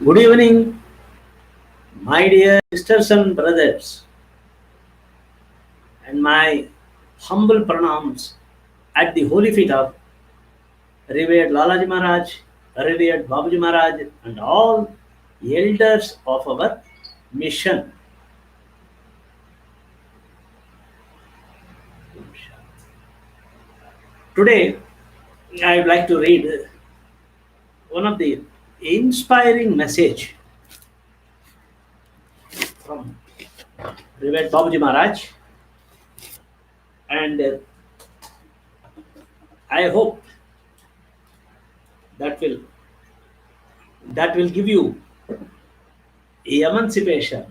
Good evening, my dear sisters and brothers, and my humble pranams at the holy feet of revered Lalaji Maharaj, revered Babuji Maharaj, and all elders of our mission. Today, I would like to read one of the inspiring message from revered Babuji Maharaj, and I hope that will give you emancipation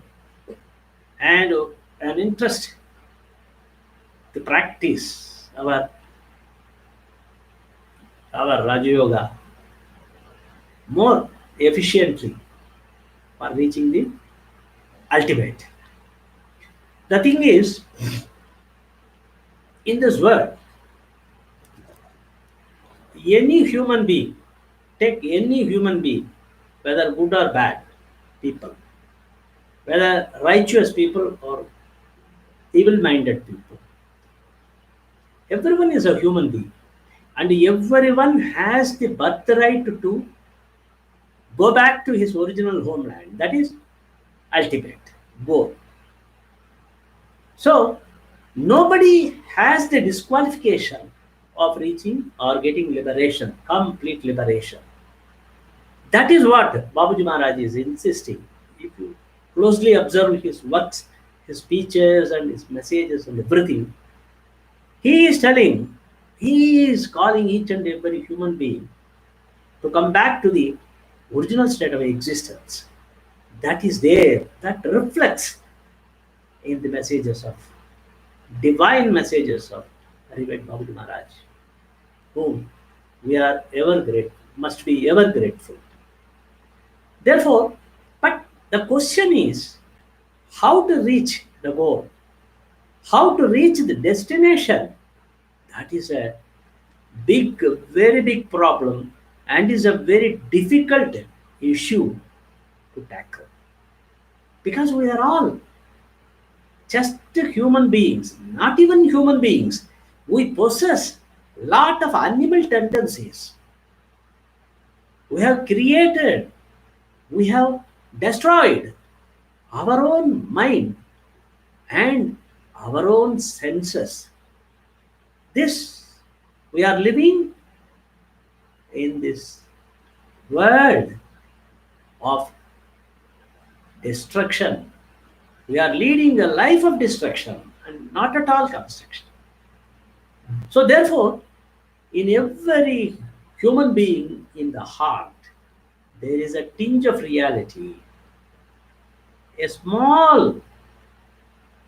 and an interest to practice our Raja Yoga more efficiently for reaching the ultimate. The thing is, in this world, any human being, take any human being, whether good or bad people, whether righteous people or evil minded people, everyone is a human being, and everyone has the birthright to go back to his original homeland. That is ultimate goal. So nobody has the disqualification of reaching or getting liberation, complete liberation. That is what Babuji Maharaj is insisting. If you closely observe his works, his speeches and his messages and everything, he is telling, he is calling each and every human being to come back to the original state of existence. That is there, that reflects in the messages of divine messages of Revered Babuji Maharaj, whom we are ever grateful, must be ever grateful. Therefore, but the question is how to reach the goal, how to reach the destination. That is a big, very big problem and is a very difficult issue to tackle. Because we are all just human beings, not even human beings. We possess lot of animal tendencies. We have created, we have destroyed our own mind and our own senses. This, we are living in this world of destruction. We are leading a life of destruction and not at all construction. So, therefore, in every human being in the heart, there is a tinge of reality. A small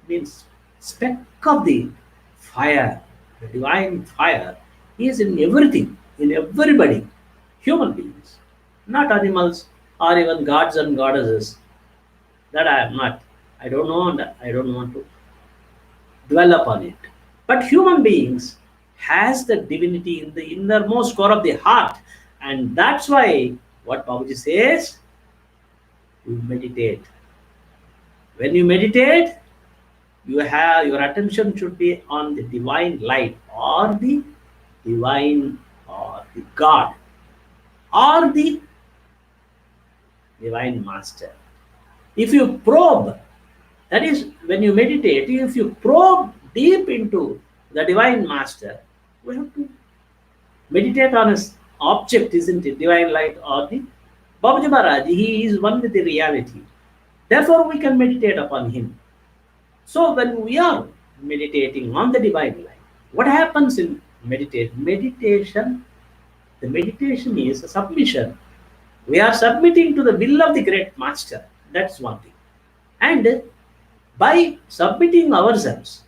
means speck of the fire, the divine fire, is in everything, in everybody, human beings, not animals or even gods and goddesses. That I am not. I don't know and I don't want to dwell upon it. But human beings has the divinity in the innermost core of the heart, and that's why what Babuji says, you meditate. When you meditate, you have your attention should be on the divine light or the divine or the God or the divine master. If you probe, that is when you meditate, if you probe deep into the divine master, we have to meditate on his object, isn't it? Divine light or the Babuji Maharaj, he is one with the reality. Therefore, we can meditate upon him. So, when we are meditating on the divine light, what happens in meditation? The meditation is a submission. We are submitting to the will of the great master. That's one thing. And by submitting ourselves,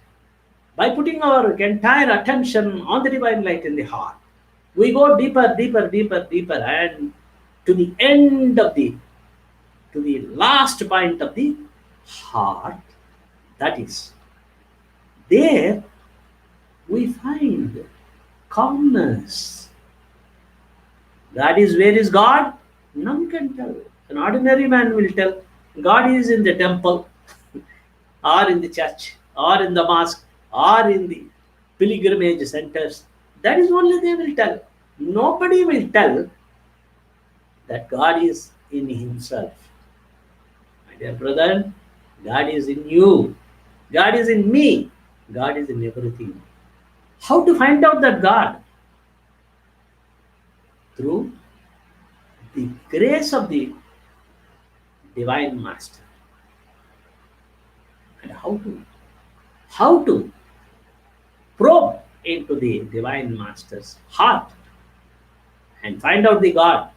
by putting our entire attention on the divine light in the heart, we go deeper, deeper, deeper, deeper, and to the end of to the last point of the heart. That is, there we find calmness. That is, where is God? None can tell. An ordinary man will tell God is in the temple, or in the church, or in the mosque, or in the pilgrimage centers. That is only they will tell. Nobody will tell that God is in himself. My dear brother, God is in you. God is in me. God is in everything. How to find out that God? Through the grace of the divine master. And how to probe into the divine master's heart and find out the God.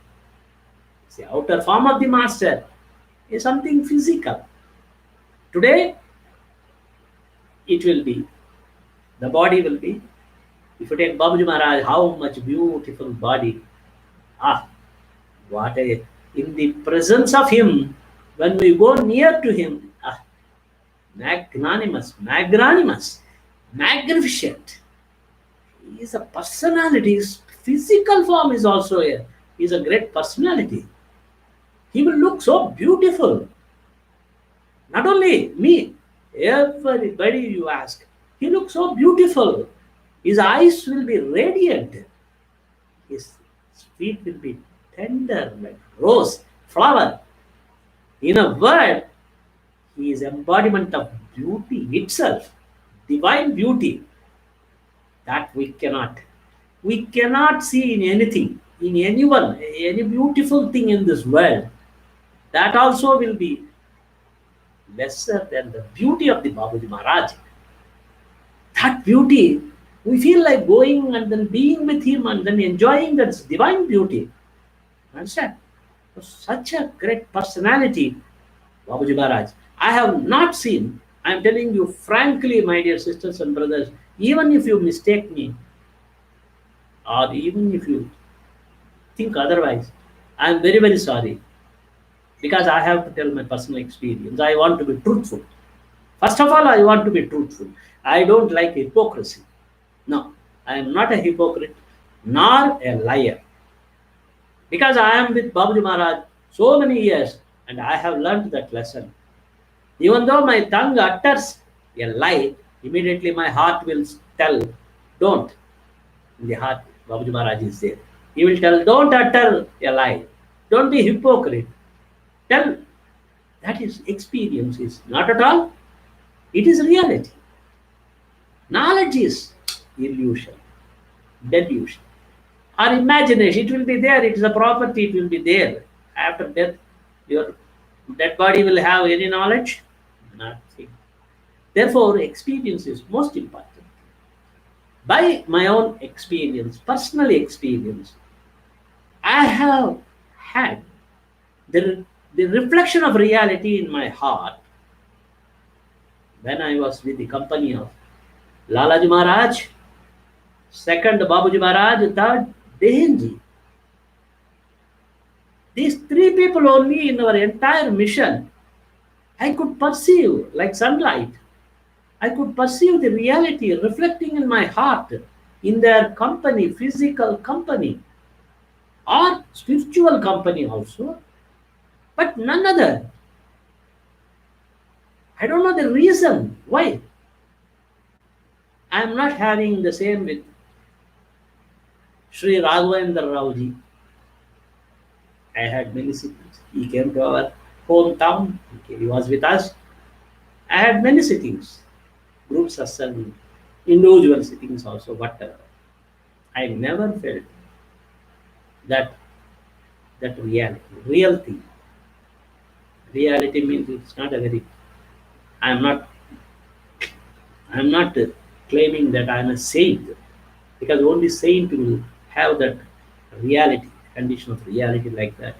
The outer form of the master is something physical. Today, it will be, the body will be, if you take Babuji Maharaj, how much beautiful body. Ah, what a, in the presence of him, when we go near to him, magnanimous, magnificent. He is a personality. His physical form is also a, is a great personality. He will look so beautiful. Not only me, everybody you ask. He looks so beautiful. His eyes will be radiant. His feet will be tender like rose, flower. In a word, he is embodiment of beauty itself, divine beauty that we cannot see in anything, in anyone, any beautiful thing in this world. That also will be lesser than the beauty of the Babuji Maharaj. That beauty, we feel like going and then being with him and then enjoying that divine beauty. Understand? Such a great personality, Babuji Maharaj. I have not seen, I am telling you frankly, my dear sisters and brothers, even if you mistake me, or even if you think otherwise, I am very, very sorry. Because I have to tell my personal experience. I want to be truthful. First of all, I want to be truthful. I don't like hypocrisy. No, I am not a hypocrite nor a liar. Because I am with Babuji Maharaj so many years and I have learned that lesson. Even though my tongue utters a lie, immediately my heart will tell, don't. In the heart, Babuji Maharaj is there. He will tell, don't utter a lie. Don't be hypocrite. Tell. That is experience, is not at all. It is reality. Knowledge is illusion, delusion, or imagination. It will be there. It is a property. It will be there. After death, your dead body will have any knowledge? Nothing. Therefore, experience is most important. By my own experience, personal experience, I have had the reflection of reality in my heart when I was with the company of Lalaji Maharaj, second Babuji Maharaj, third Dehenji. These three people only in our entire mission, I could perceive like sunlight. I could perceive the reality reflecting in my heart in their company, physical company, or spiritual company also, but none other. I don't know the reason why. I am not having the same with Sri Raghavendra Rauji. I had many sittings. He came to our hometown. He was with us. I had many sittings, group satsang, individual sittings also, but I never felt that reality, real thing. Reality means it's not a very. I am not. I am not claiming that I am a saint, because only saint will have that reality, condition of reality like that.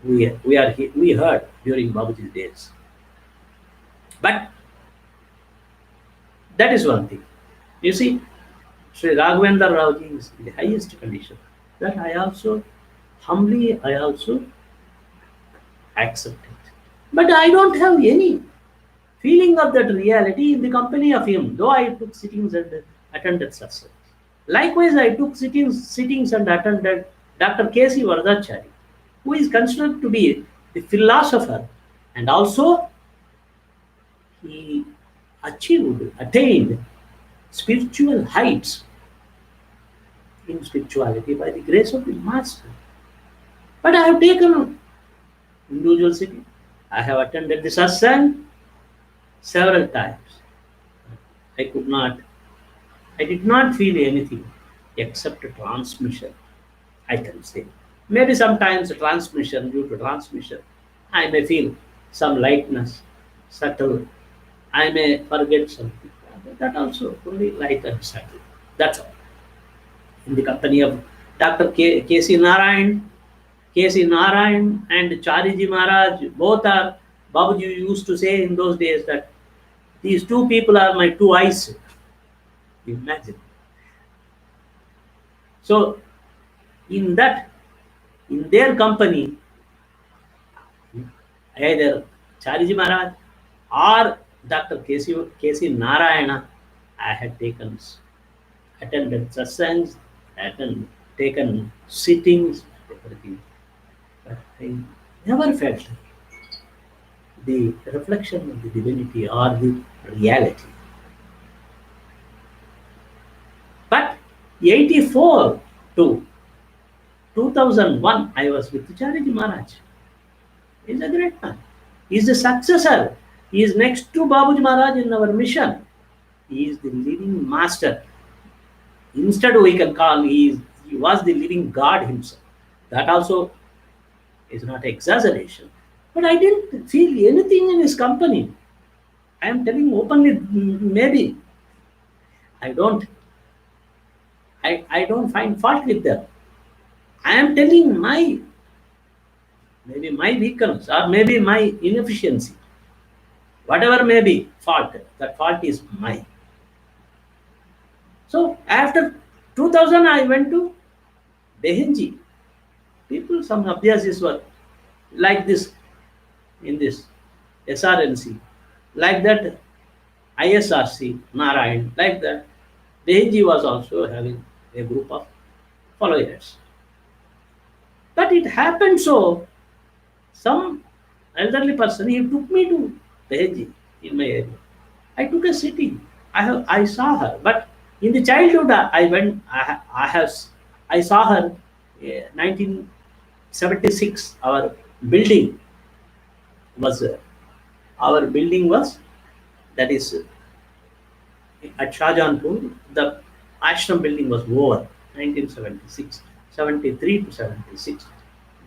We heard during Babuji's days. But that is one thing. You see, Sri Raghavendra Rauji is the highest condition. That I also accept it. But I don't have any feeling of that reality in the company of him, though I took sittings and attended such. Likewise, I took sittings and attended Dr. K.C. Vardachari, who is considered to be the philosopher, and also he attained spiritual heights in spirituality by the grace of the Master. But I have taken individual sitting. I have attended the satsang several times. I could not, I did not feel anything except a transmission, I can say. Maybe sometimes transmission, due to transmission, I may feel some lightness, subtle. I may forget something. That also only light and subtle. That's all. In the company of Dr. K.C. Narayan, K.C. Narayan and Chariji Maharaj, both are, Babuji used to say in those days that these two people are my two eyes. Imagine. So, in that, in their company, either Chariji Maharaj or Dr. K.C. Narayana, I had attended satsangs, taken sittings, everything. But I never felt the reflection of the divinity or the reality. But 84 to 2001, I was with Chariji Maharaj. He is a great man. He is the successor. He is next to Babuji Maharaj in our mission. He is the living master. Instead, we can call he was the living God himself. That also is not exaggeration. But I didn't feel anything in his company. I am telling openly, maybe I don't. I don't find fault with them. I am telling maybe my weakness or maybe my inefficiency. Whatever may be fault, that fault is mine. So after 2000, I went to Behenji. People, some abhyasis were like this in this SRNC, like that ISRC, Narayan, like that. Behenji was also having a group of followers. But it happened so, some elderly person, he took me to Behenji in my area. I took a sitting. I saw her, but in the childhood I went. I saw her. 1976. Was our building was, that is at Shahjahanpur. The ashram building was over. 1976, 73 to 76.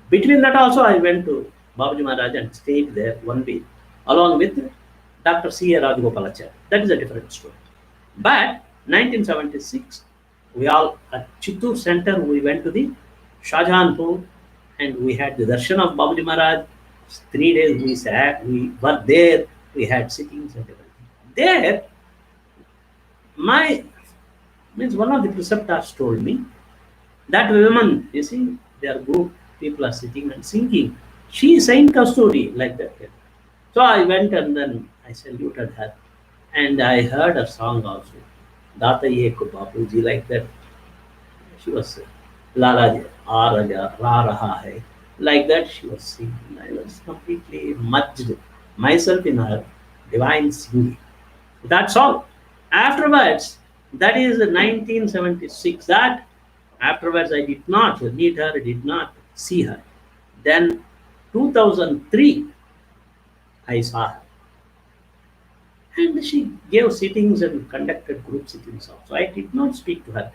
Between that also I went to Babuji Maharaj and stayed there one week along with Dr. C.A. Rajagopalacharya. That is a different story. But 1976, we all at Chittoor Center, we went to the Shahjahanpur and we had the darshan of Babuji Maharaj. 3 days we sat, we were there, we had sittings and everything. There, one of the preceptors told me that woman, you see, their group, people are sitting and singing. She is Saint Kasturi, like that. So I went and then I saluted her. And I heard a song also. Data Ye Ko Babuji, like that. She was Lala Aa Raja, Ra Raha Hai. Like that she was singing. I was completely merged myself in her divine singing. That's all. Afterwards, that is 1976. That afterwards I did not meet her, did not see her. Then 2003, I saw her. And she gave sittings and conducted group sittings also. I did not speak to her.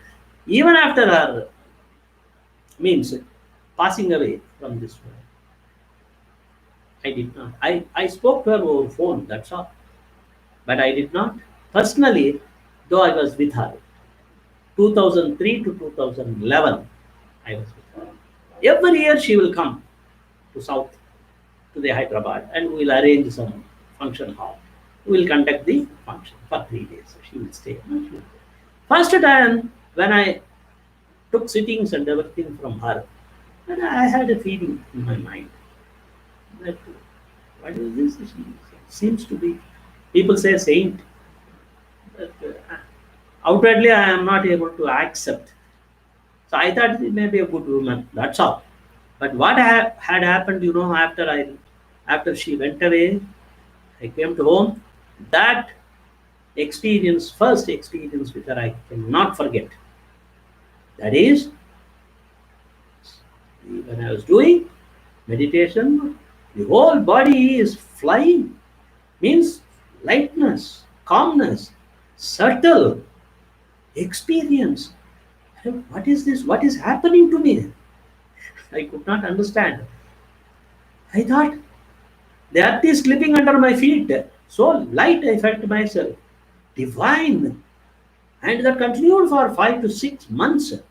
Even after her passing away from this world, I did not. I spoke to her over phone, that's all. But I did not. Personally, though I was with her, 2003 to 2011, I was with her. Every year she will come to South, to the Hyderabad, and we will arrange some function hall. We will conduct the function for 3 days. So she will stay. First time when I took sittings and everything from her, and I had a feeling in my mind that what is this? She seems to be, people say saint. But, outwardly I am not able to accept. So I thought it may be a good woman. That's all. But what had happened, after I After she went away, I came to home. That experience, first experience with her, I cannot forget. That is, when I was doing meditation, the whole body is flying, means lightness, calmness, subtle experience. What is this? What is happening to me? I could not understand. I thought the earth is slipping under my feet. So light I felt myself. Divine. And that continued for 5 to 6 months. You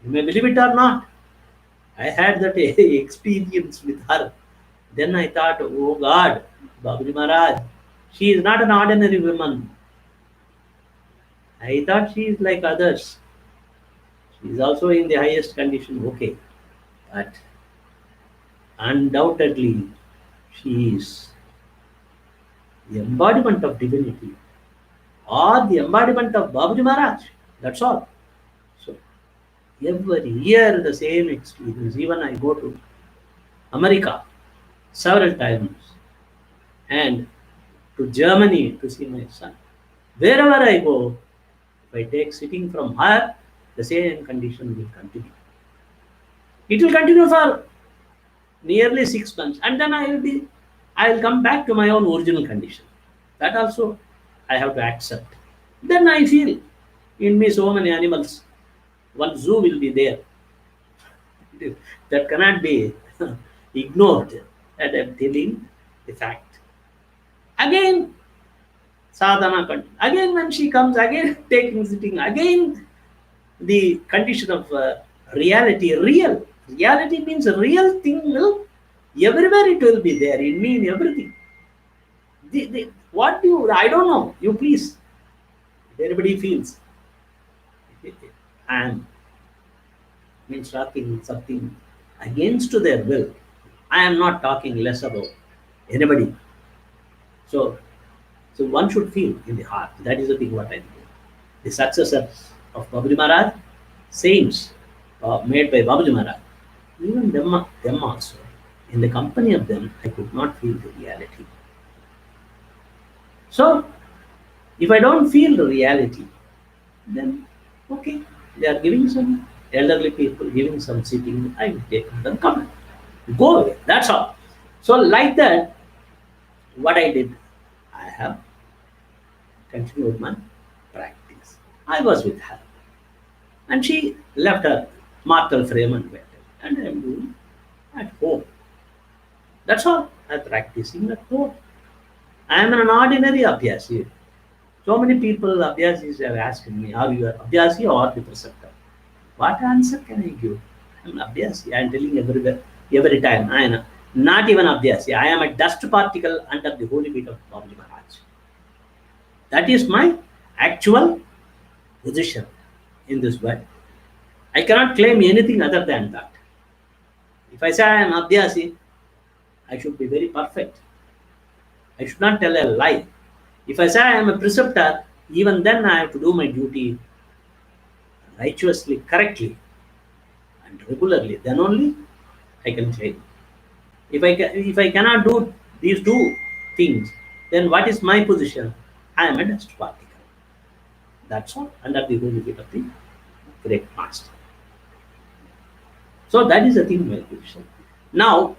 may believe it or not. I had that experience with her. Then I thought, oh God, Babuji Maharaj, she is not an ordinary woman. I thought she is like others. She is also in the highest condition, okay. But undoubtedly, she is the embodiment of divinity or the embodiment of Babuji Maharaj. That's all. So every year the same experience. Even I go to America several times and to Germany to see my son. Wherever I go, if I take sitting from her, the same condition will continue. It will continue for nearly 6 months, and then I will come back to my own original condition. That also I have to accept. Then I feel in me so many animals. One zoo will be there. That cannot be ignored. And I'm telling the fact. Again, sadhana continue. Again, when she comes, again taking sitting, again the condition of reality, real. Reality means a real thing will everywhere it will be there in me, in everything. What do you, I don't know, you please. Everybody feels. And means talking something against their will. I am not talking less about anybody. So, so one should feel in the heart. That is the thing what I do. The successors of Babuji Maharaj, saints made by Babuji Maharaj, even them also. In the company of them, I could not feel the reality. So, if I don't feel the reality, then okay, they are giving some elderly people, giving some sitting, I will take them, come, go away. That's all. So, like that, what I did, I have continued my practice. I was with her. And she left her mortal frame and went. And I am doing at home. That's all. I am practicing at home. I am an ordinary Abhyasi. So many people, Abhyasis, have asked me, are you an Abhyasi or the preceptor? What answer can I give? I am an Abhyasi. I am telling everywhere, every time. I am not even Abhyasi. I am a dust particle under the holy feet of Babuji Maharaj. That is my actual position in this world. I cannot claim anything other than that. If I say I am Abhyasi, I should be very perfect. I should not tell a lie. If I say I am a preceptor, even then I have to do my duty righteously, correctly, and regularly. Then only I can claim. If I cannot do these two things, then what is my position? I am a dust particle. That's all under the holy feet of the great master. So that is the thing, my position. Now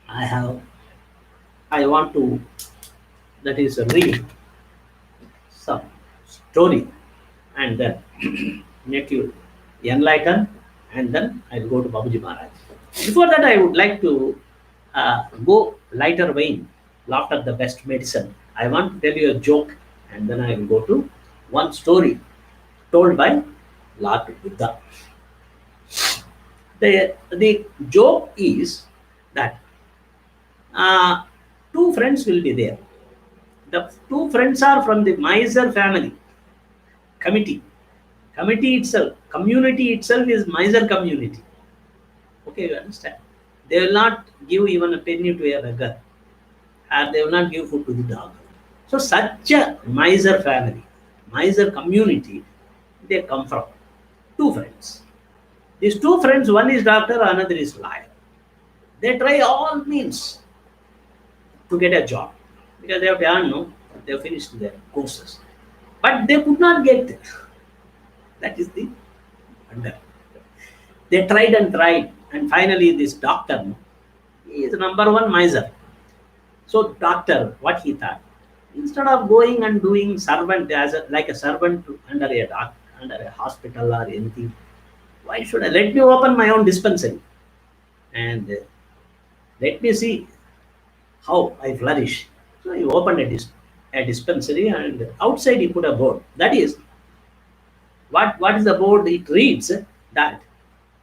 I want to, that is read some story and then make you enlighten, and then I'll go to Babuji Maharaj. Before that, I would like to go lighter vein. Laughter the best medicine. I want to tell you a joke, and then I will go to one story told by Lord Buddha. The joke is that two friends will be there. The two friends are from the miser family. Committee itself, community itself is miser community. Okay, you understand? They will not give even a penny to a beggar, and they will not give food to the dog. So such a miser family, miser community, they come from two friends. These two friends, one is doctor, another is lawyer. They try all means. to get a job because they have done, no, they have finished their courses, but they could not get. That is the wonder. They tried and tried, and finally, this doctor, no, he is number one miser. So, doctor, what he thought, instead of going and doing servant as a, like a servant under a doc, under a hospital or anything, why should I let me open my own dispensary and let me see how I flourish. So he opened a dispensary, and outside he put a board. That is, what is the board? It reads that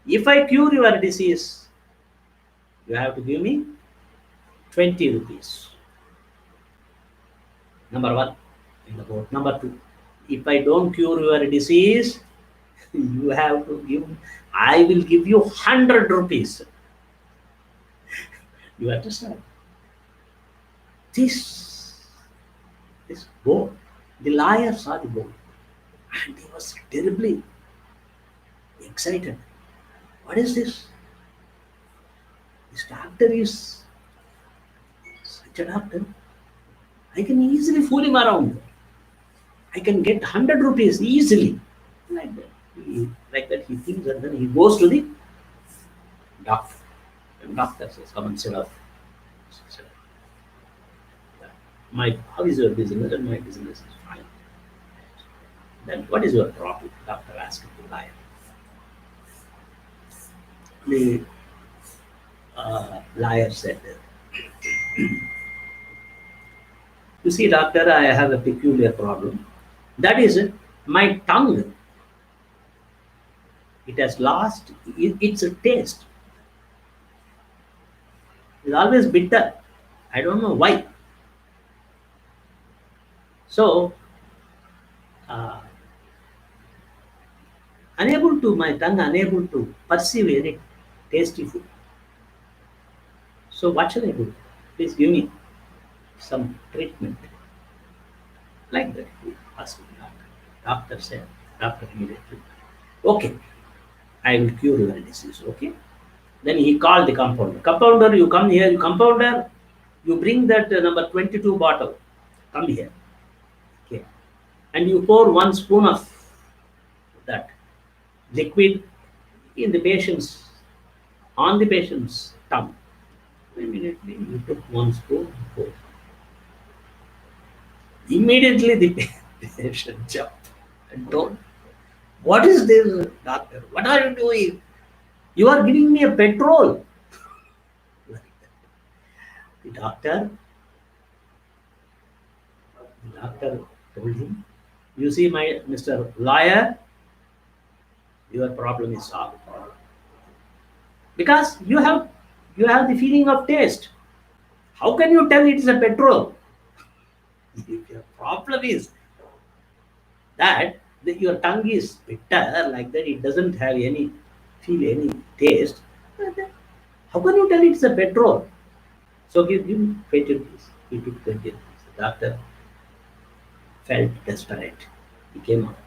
if I cure your disease, you have to give me 20 rupees. Number one in the board. Number two, if I don't cure your disease, you have to give, I will give you 100 rupees. You understand? This board, the lawyer saw the board and he was terribly excited. What is this? This doctor is such a doctor. I can easily fool him around. I can get 100 rupees easily. Like that. He thinks, and then he goes to the doctor. And doctor says, come and sit up. Sit up. How is your business? And my business is fine. Then what is your problem? Doctor asked the lawyer. The lawyer said, you see, doctor, I have a peculiar problem. That is, my tongue, it has lost its taste. It's always bitter. I don't know why. So, my tongue unable to perceive any tasty food. So what shall I do? Please give me some treatment. Like that, he asked the doctor. Doctor said, doctor immediately, okay, I will cure your disease, okay? Then he called the compounder. Compounder, you come here, compounder, you bring that number 22 bottle. Come here. Okay. And you pour 1 spoon of that liquid in the patient's, on the patient's tongue. Immediately you took 1 spoon and poured. Immediately the patient jumped and told, what is this, doctor? What are you doing? You are giving me a petrol. Like that. The doctor told him, you see, my Mr. Liar, your problem is solved. Because you have the feeling of taste. How can you tell it is a petrol? If your problem is that your tongue is bitter, like that, it doesn't have any taste, how can you tell it's a petrol? So give him 20 rupees. He took 20 rupees. The doctor felt desperate. He came out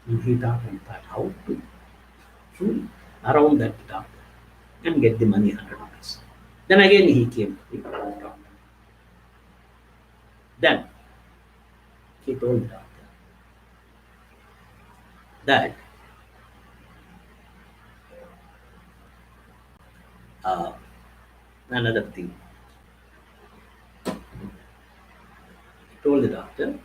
and he thought how to fool around that doctor and get the money 100 rupees. Then again he came to the doctor. Then he told the doctor that another thing. He told the doctor,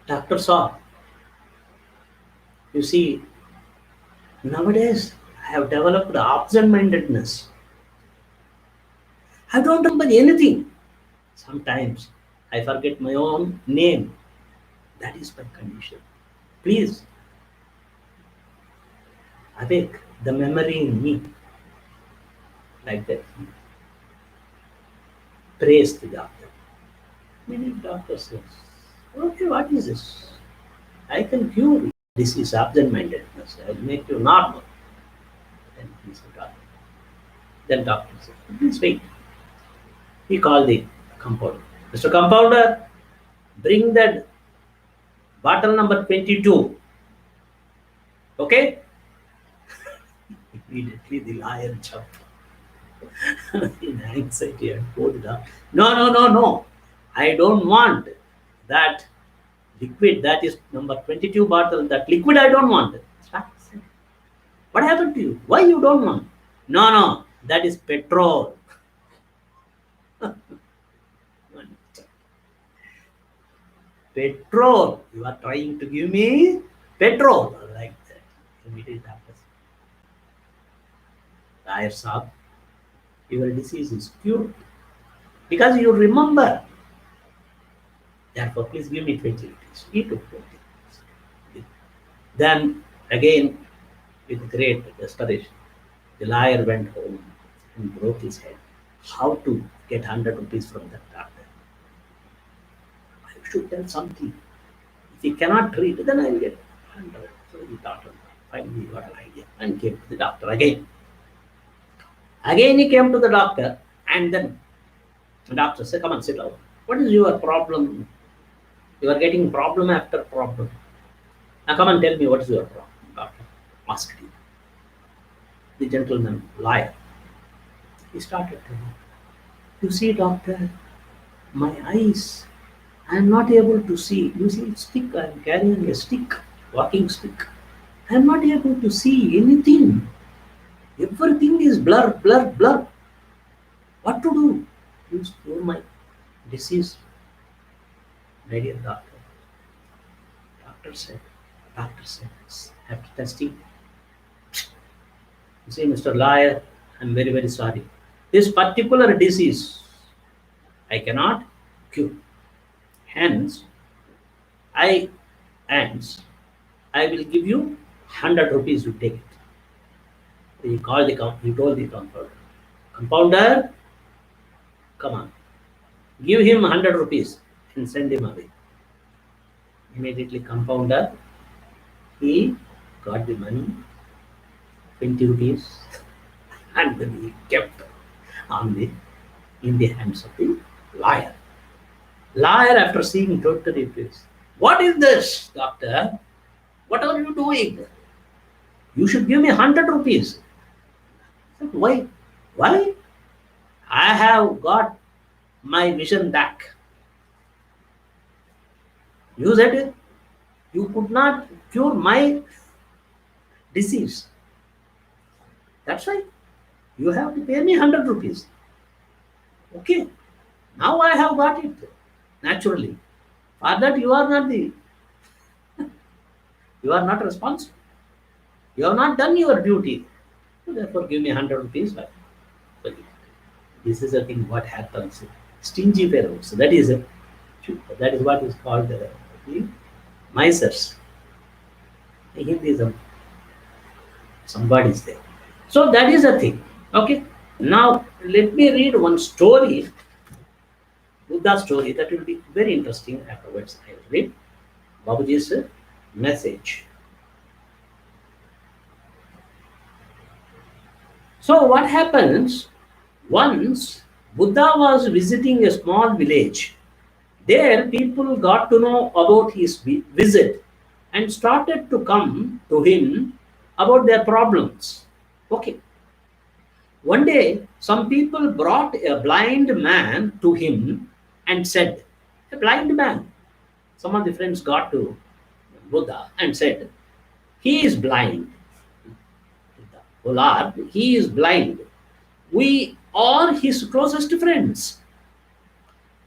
doctor saw, you see, nowadays I have developed absent-mindedness. I don't remember anything. Sometimes I forget my own name. That is my condition. Please awake the memory in me. Like that. Praise the doctor. Many doctors say, okay, what is this? I can cure this is absent-mindedness. I will make you normal. Then he said, doctor. Then doctor said, please wait. He called the compounder. Mr. Compounder, bring that bottle number 22. Okay? Immediately the liar jumped in anxiety and told her, no, no, no, no. I don't want that liquid. That is number 22 bottle. That liquid I don't want. What happened to you? Why you don't want? No, no. That is petrol. Petrol. You are trying to give me petrol. Like that. Immediately after. Liar Saab, your disease is cured. Because you remember. Therefore, please give me 20 rupees. He took 20 rupees. Then, again, with great desperation, the liar went home and broke his head. How to get 100 rupees from that doctor? I should tell something. If he cannot treat, then I will get 100. So the doctor finally got an idea and came to the doctor again. Again, he came to the doctor, and then the doctor said, come on, sit down. What is your problem? You are getting problem after problem. Now come and tell me what is your problem, doctor asked him. The gentleman, liar, he started telling, you see, doctor, my eyes, I am not able to see. You see, stick, I am carrying a stick, walking stick. I am not able to see anything. Everything is blur, blur, blur. What to do? Please cure my disease. My dear doctor. Doctor said, after testing, you see, Mr. Liar, I'm very, very sorry. This particular disease, I cannot cure. Hence, I will give you 100 rupees, you take it. He told the compounder, compounder, come on, give him 100 rupees and send him away. Immediately, compounder, he got the money, 20 rupees, and then he kept in the hands of the liar. Liar, after seeing 20 rupees, what is this, doctor? What are you doing? You should give me 100 rupees. Why? Why? I have got my vision back. You said it. You could not cure my disease. That's why you have to pay me 100 rupees. Okay. Now I have got it. Naturally. For that you are not responsible. You have not done your duty. Therefore give me 100 rupees. This is a thing what happens. Stingy parents. That is what is called misers. In Hinduism, somebody is there. So that is a thing. Okay. Now let me read one story, Buddha story, that will be very interesting. Afterwards, I will read Babuji's message. So what happens, once Buddha was visiting a small village. There people got to know about his visit and started to come to him about their problems. Okay. One day, some people brought a blind man to him and said, a blind man. Some of the friends got to Buddha and said, he is blind. Oh Lord, he is blind. We are his closest friends.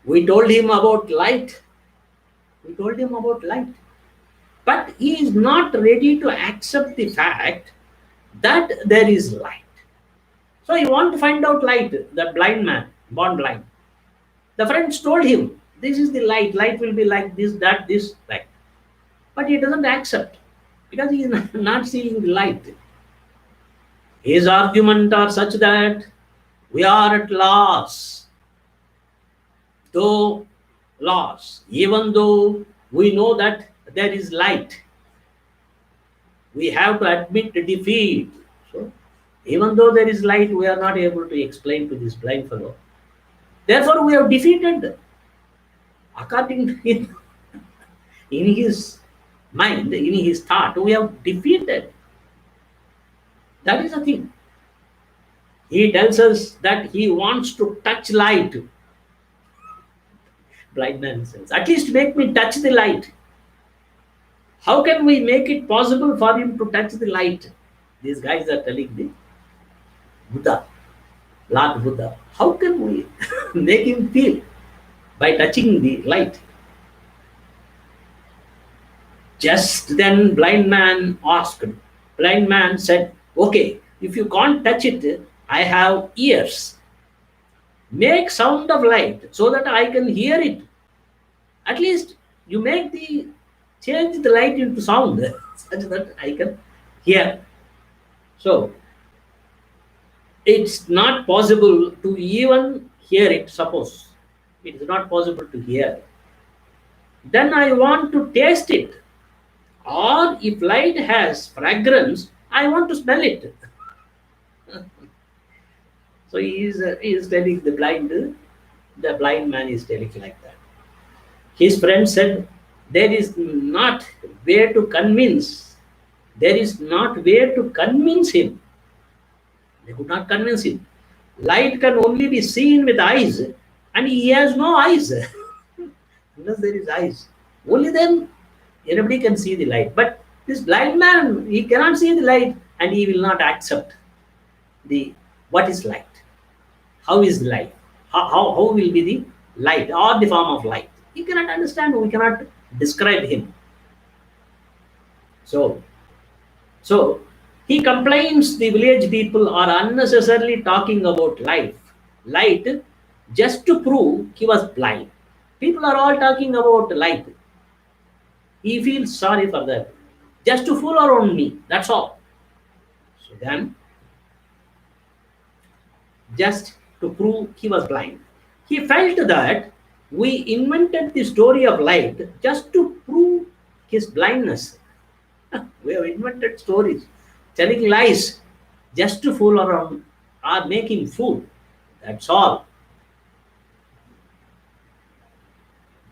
We told him about light. But he is not ready to accept the fact that there is light. So he wants to find out light, that blind man, born blind. The friends told him, this is the light. Light will be like this, that, this, like. But he doesn't accept because he is not seeing the light. His arguments are such that we are at loss. Even though we know that there is light, we have to admit defeat. So, even though there is light, we are not able to explain to this blind fellow. Therefore, we have defeated. According to him, in his mind, in his thought, we have defeated. That is the thing. He tells us that he wants to touch light. Blind man says, at least make me touch the light. How can we make it possible for him to touch the light? These guys are telling the Buddha, Lord Buddha, how can we make him feel by touching the light? Just then blind man asked. Blind man said, okay, if you can't touch it, I have ears. Make sound of light so that I can hear it. At least you make the change the light into sound such that I can hear. So it's not possible to even hear it. Suppose it is not possible to hear, then I want to taste it. Or if light has fragrance, I want to smell it. So he is telling the blind man is telling like that. His friend said, there is not way to convince. There is not way to convince him. They could not convince him. Light can only be seen with eyes, and he has no eyes. Unless there is eyes. Only then anybody can see the light. But this blind man, he cannot see the light, and he will not accept the what is light. How is the light? How will be the light or the form of light? He cannot understand, we cannot describe him. So he complains the village people are unnecessarily talking about light just to prove he was blind. People are all talking about light. He feels sorry for that. Just to fool around me, that's all. So then, just to prove he was blind. He felt that we invented the story of light just to prove his blindness. We have invented stories, telling lies just to fool around or make him fool. That's all.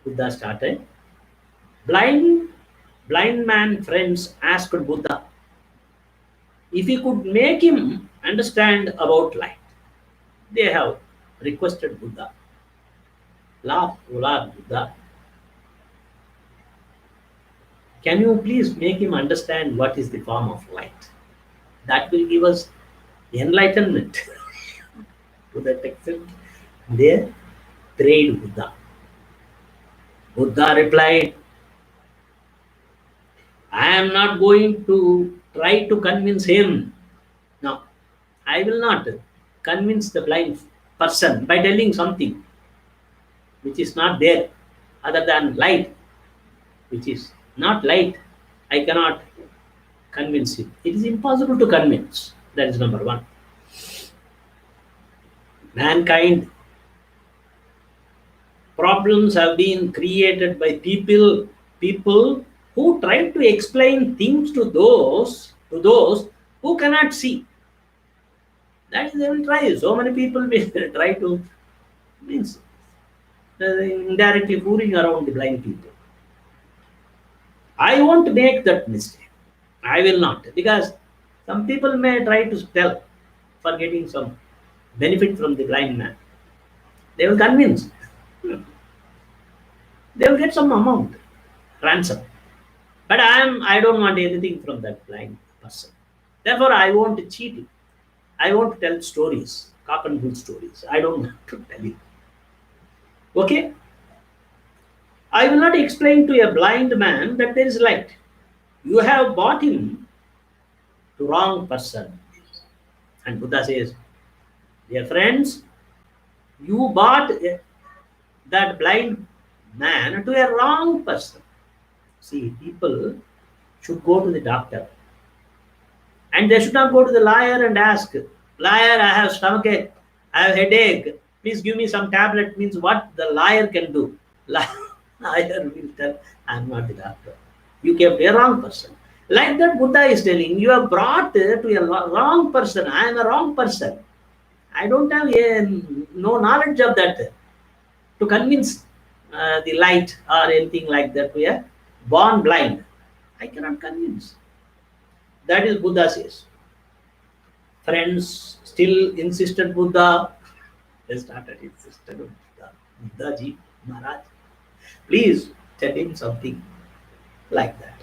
Buddha started. Blind man friends asked Buddha if he could make him understand about light. They have requested Buddha, Lord Buddha, can you please make him understand what is the form of light? That will give us enlightenment. To that extent, they prayed Buddha. Buddha replied, I am not going to try to convince him. No, I will not convince the blind person by telling something which is not there other than light, which is not light. I cannot convince him. It is impossible to convince. That is number one. Mankind problems have been created by people who try to explain things to those who cannot see. That is, they will try. So many people will try to means indirectly fooling around the blind people. I won't make that mistake. I will not, because some people may try to tell for getting some benefit from the blind man. They will convince. They will get some amount, ransom. But I don't want anything from that blind person. Therefore, I won't cheat him. I won't tell stories, cock and bull stories. I don't want to tell you. Okay? I will not explain to a blind man that there is light. You have bought him to wrong person. And Buddha says, dear friends, you bought that blind man to a wrong person. See, people should go to the doctor. And they should not go to the liar and ask, liar, I have stomachache, I have headache, please give me some tablet. Means what the liar can do. Liar will tell, I am not the doctor. You came to a wrong person. Like that Buddha is telling, you have brought to a wrong person. I am a wrong person. I don't have no knowledge of that to convince the light or anything like that. We are born blind. I cannot convince. That is Buddha says. Friends still insisted Buddha. They started insisting on Buddha. Buddha-ji, Maharaj, please tell him something like that.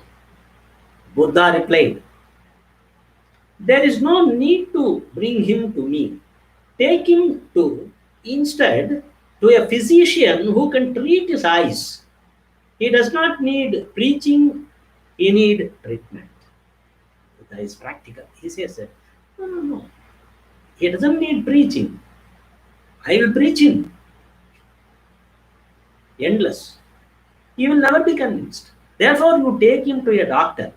Buddha replied, there is no need to bring him to me. Take him to instead to a physician who can treat his eyes. He does not need preaching, he need treatment. Buddha is practical. He says that, no, no, no. He doesn't need preaching. I will preach him. Endless. He will never be convinced. Therefore, you take him to a doctor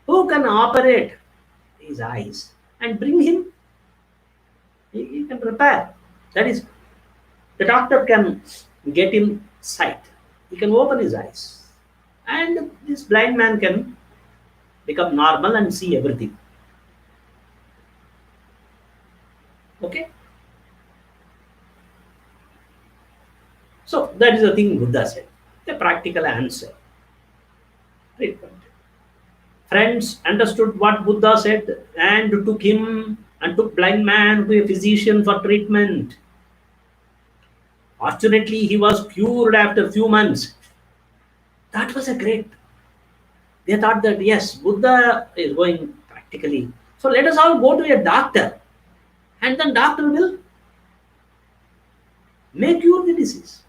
who can operate his eyes and bring him. He can repair. That is, the doctor can get him sight. He can open his eyes. And this blind man can become normal and see everything. Okay? So that is the thing Buddha said. The practical answer. Treatment. Friends understood what Buddha said and took blind man to a physician for treatment. Fortunately, he was cured after few months. That was a great. They thought that yes, Buddha is going practically. So let us all go to a doctor, and then doctor will may cure the disease.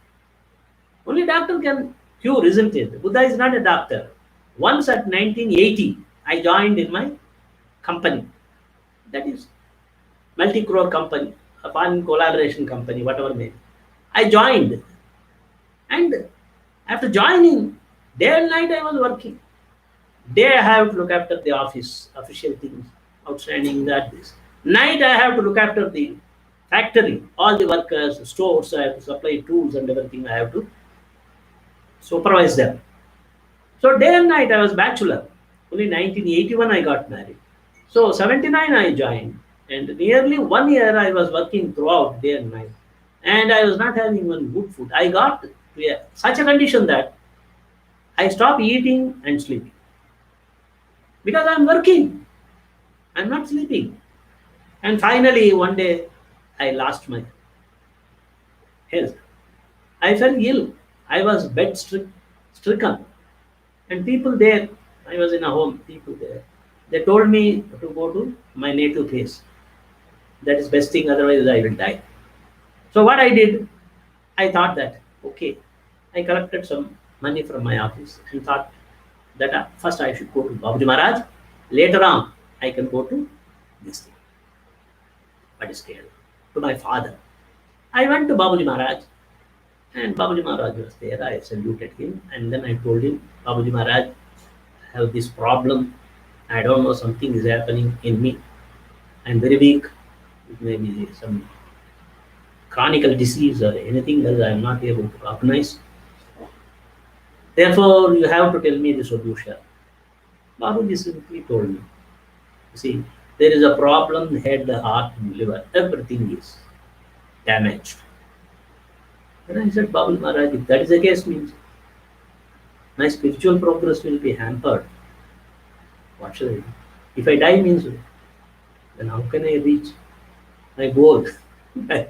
Only doctor can cure, isn't it? Buddha is not a doctor. Once at 1980, I joined in my company. That is multi-crore company, a foreign collaboration company, whatever may be. I joined. And after joining, day and night I was working. Day I have to look after the office, official things, outstanding that this. Night I have to look after the factory, all the workers, stores, I have to supply tools and everything, I have to supervise them. So day and night I was bachelor. Only 1981 I got married. So 79 I joined, and nearly 1 year I was working throughout day and night. And I was not having even good food. I got to such a condition that I stopped eating and sleeping. Because I'm working. I'm not sleeping. And finally one day I lost my health. I fell ill. I was stricken. And people there, I was in a home, people there, they told me to go to my native place. That is best thing, otherwise I will die. So what I did, I thought that, okay, I collected some money from my office and thought that first I should go to Babuji Maharaj, later on I can go to this thing. But still, to my father. I went to Babuji Maharaj, and Babuji Maharaj was there. I saluted him, and then I told him, Babuji Maharaj, I have this problem. I don't know, something is happening in me. I'm very weak. It may be some chronic disease or anything else I am not able to recognize. Therefore, you have to tell me the solution. Babuji simply told me, see, there is a problem, head, heart, and liver. Everything is damaged. And I said, Babuji Maharaj, if that is the case, means my spiritual progress will be hampered. What should I do? If I die, means then how can I reach my goal? I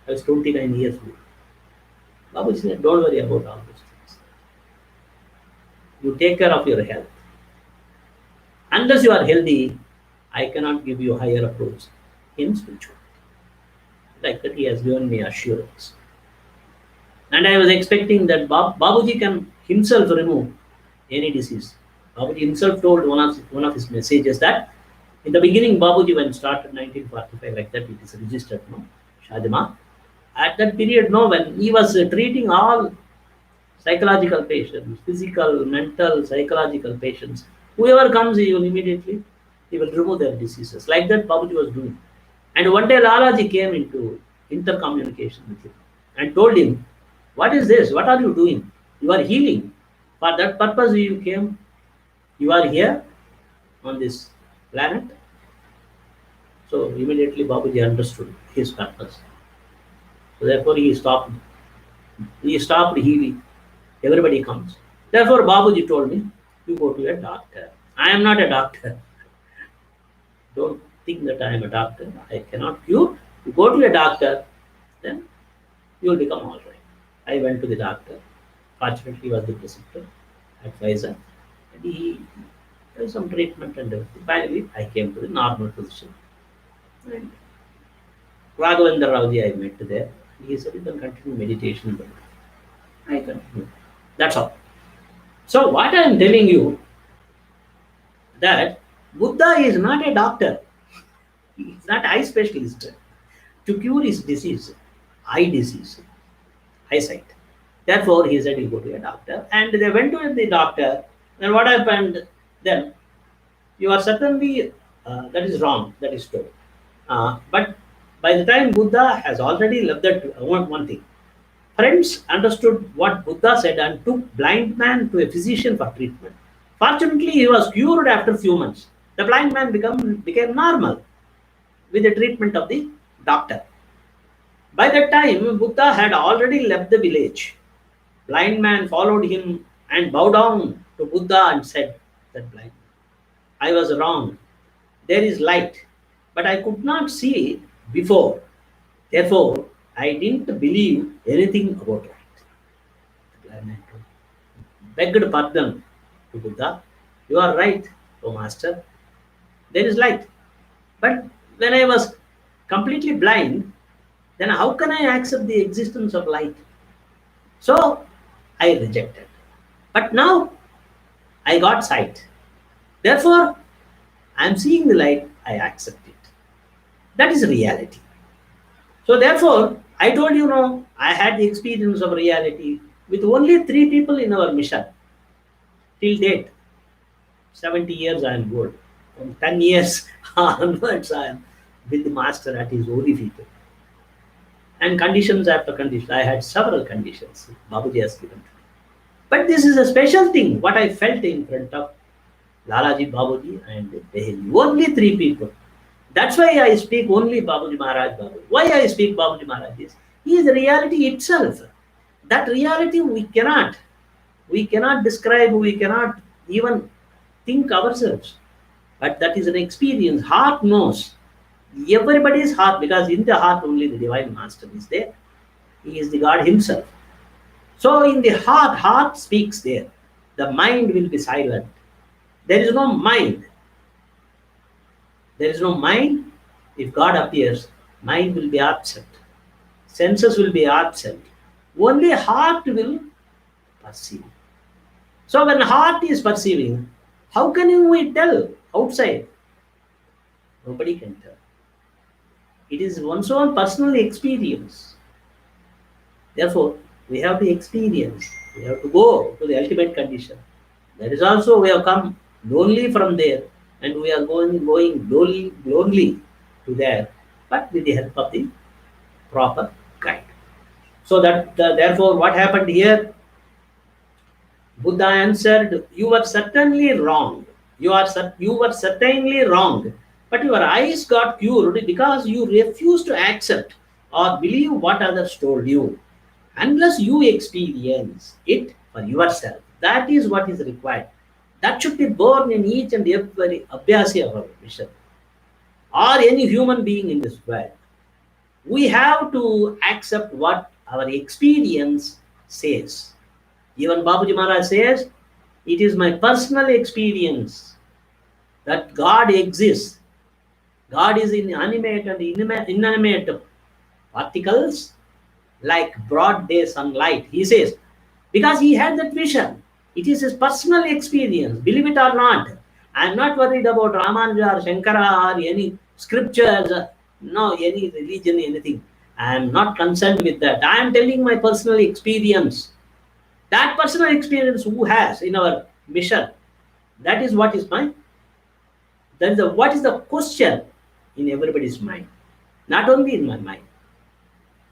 was 29 years old. Babuji said, don't worry about all those things. You take care of your health. Unless you are healthy, I cannot give you higher approach in spirituality. Like that, he has given me assurance. And I was expecting that Babuji can himself remove any disease. Babuji himself told one of his messages that in the beginning, Babuji, when started 1945, like that, it is registered, no? Shadima. At that period, no, when he was treating all psychological patients, physical, mental, psychological patients, whoever comes, he will remove their diseases. Like that, Babuji was doing. And one day, Lalaji came into intercommunication with him and told him, what is this? What are you doing? You are healing. For that purpose you came. You are here on this planet. So immediately Babuji understood his purpose. So therefore he stopped. He stopped healing. Everybody comes. Therefore Babuji told me, you go to a doctor. I am not a doctor. Don't think that I am a doctor, I cannot cure. You go to a doctor, then you will become all right. I went to the doctor. Fortunately, he was the preceptor, advisor, and he gave some treatment and everything. Finally, I came to the normal position. And Raghavendra Rauji, I met there. He said, you can continue meditation. But I continue. That's all. So, what I am telling you, that Buddha is not a doctor. He is not eye specialist to cure his disease, eye disease, eyesight. Therefore, he said, you go to a doctor. And they went to the doctor. And what happened then? You are certainly, that is wrong, that is true. But by the time Buddha has already left that one thing, friends understood what Buddha said and took blind man to a physician for treatment. Fortunately, he was cured after few months. The blind man became normal with the treatment of the doctor. By that time, Buddha had already left the village. Blind man followed him and bowed down to Buddha and said, that blind man, I was wrong. There is light, but I could not see before. Therefore, I didn't believe anything about light. The blind man begged pardon to Buddha. You are right, O Master. There is light. But when I was completely blind, then how can I accept the existence of light? So I rejected. But now I got sight. Therefore, I am seeing the light, I accept it. That is reality. So therefore, I told you, no, I had the experience of reality with only 3 people in our mission. Till date, 70 years I am good. From 10 years onwards, I am with the master at his holy feet. And conditions after conditions. I had several conditions Babuji has given to me. But this is a special thing, what I felt in front of Lalaji Babuji and Beheli. Only 3 people. That's why I speak only Babuji Maharaj Babuji. Why I speak Babuji Maharaj is, he is the reality itself. That reality we cannot describe, we cannot even think ourselves. But that is an experience. Heart knows. Everybody's heart, because in the heart only the Divine Master is there. He is the God himself. So in the heart speaks there. The mind will be silent. There is no mind. There is no mind. If God appears, mind will be absent. Senses will be absent. Only heart will perceive. So when heart is perceiving, how can we tell outside? Nobody can tell. It is one's own personal experience. Therefore, we have to experience. We have to go to the ultimate condition. That is also we have come lonely from there, and we are going lonely to there, but with the help of the proper guide. So that therefore, what happened here? Buddha answered, "You were certainly wrong. You were certainly wrong. But your eyes got cured because you refused to accept or believe what others told you, unless you experience it for yourself. That is what is required. That should be born in each and every abhyasi of our mission, or any human being in this world. We have to accept what our experience says. Even Babuji Maharaj says, it is my personal experience that God exists. God is in animate and inanimate particles like broad day sunlight. He says, because he had that vision. It is his personal experience, believe it or not. I am not worried about Ramanuja or Shankara or any scriptures, no, any religion, anything. I am not concerned with that. I am telling my personal experience. That personal experience who has in our mission, that is what is mine. That is what is the question in everybody's mind, not only in my mind.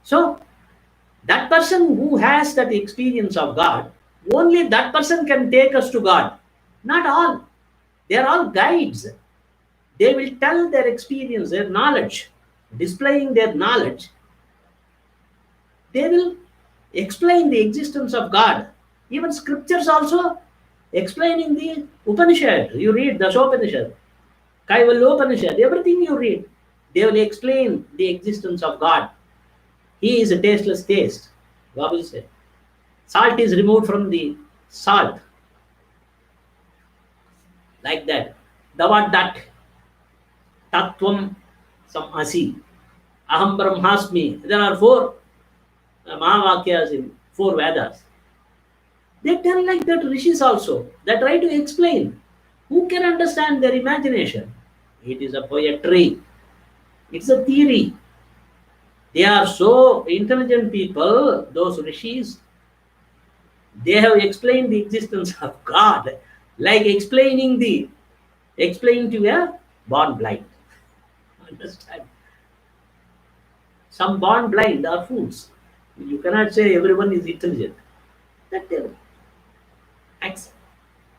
So that person who has that experience of God, only that person can take us to God. Not all. They are all guides. They will tell their experience, their knowledge, displaying their knowledge. They will explain the existence of God. Even scriptures also explaining the Upanishad. You read the Upanishad. Kaivalyopanishad, everything you read, they will explain the existence of God. He is a tasteless taste. Babuji said. Salt is removed from the salt. Like that. Davat dat. Tattvam some asi. Aham Brahmasmi. There are four Mahavakyas in four Vedas. They tell like that rishis also. They try to explain. Who can understand their imagination? It is a poetry. It's a theory. They are so intelligent people, those rishis. They have explained the existence of God, like explaining to a born blind. Understand? Some born blind are fools. You cannot say everyone is intelligent. That they will accept.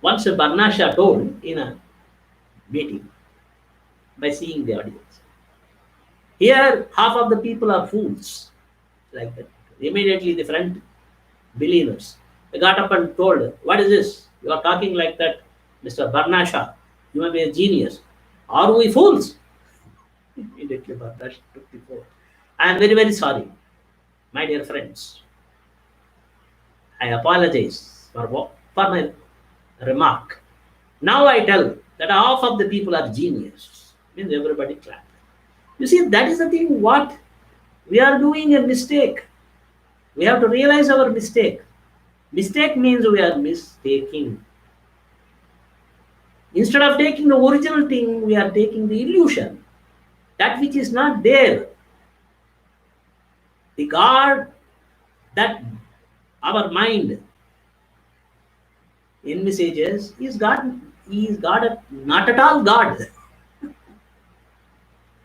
Once a Barnasha told in a meeting by seeing the audience. Here, half of the people are fools. Like that. Immediately, the front believers. They got up and told, "What is this? You are talking like that, Mr. Barnasha. You may be a genius. Are we fools?" Immediately, Barnasha took the floor. I am very, very sorry, my dear friends. I apologize for my remark. Now I tell that half of the people are genius. Means everybody clap. You see, that is the thing. What we are doing a mistake. We have to realize our mistake. Mistake means we are mistaking. Instead of taking the original thing, we are taking the illusion. That which is not there. The God that our mind envisages is God. He is God, not at all God.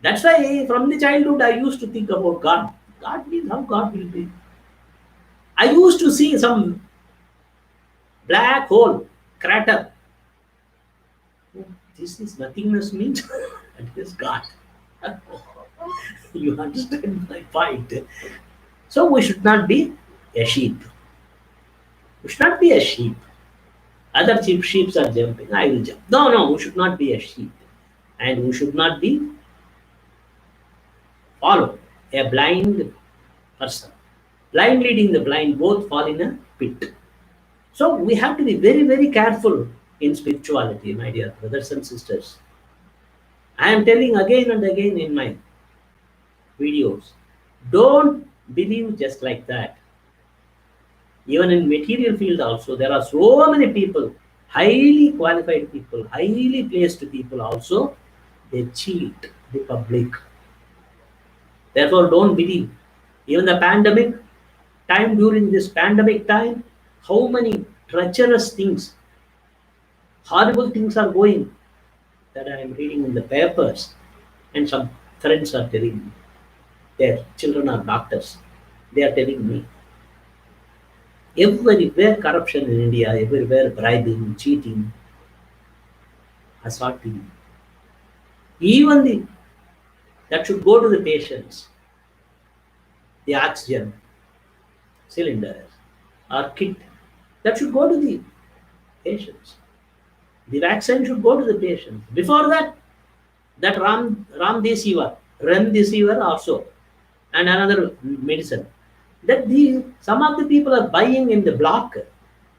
That's why from the childhood I used to think about God. God means how God will be. I used to see some black hole, crater. Oh, this is nothingness means that is God. You understand my point. So we should not be a sheep. We should not be a sheep. Other sheep are jumping. I will jump. No, no, we should not be a sheep. And we should not be follow a blind person. Blind leading the blind both fall in a pit. So we have to be very, very careful in spirituality, my dear brothers and sisters. I am telling again and again in my videos, don't believe just like that. Even in material field also, there are so many people, highly qualified people, highly placed people also, they cheat the public. Therefore, don't believe. Even the pandemic time, during this pandemic time, how many treacherous things, horrible things are going that I am reading in the papers, and some friends are telling me. Their children are doctors. They are telling me. Everywhere corruption in India, everywhere bribing, cheating, assaulting. Even that should go to the patients. The oxygen cylinder or kit, that should go to the patients. The vaccine should go to the patients. Before that, that remdesivir also, and another medicine. That some of the people are buying in the block,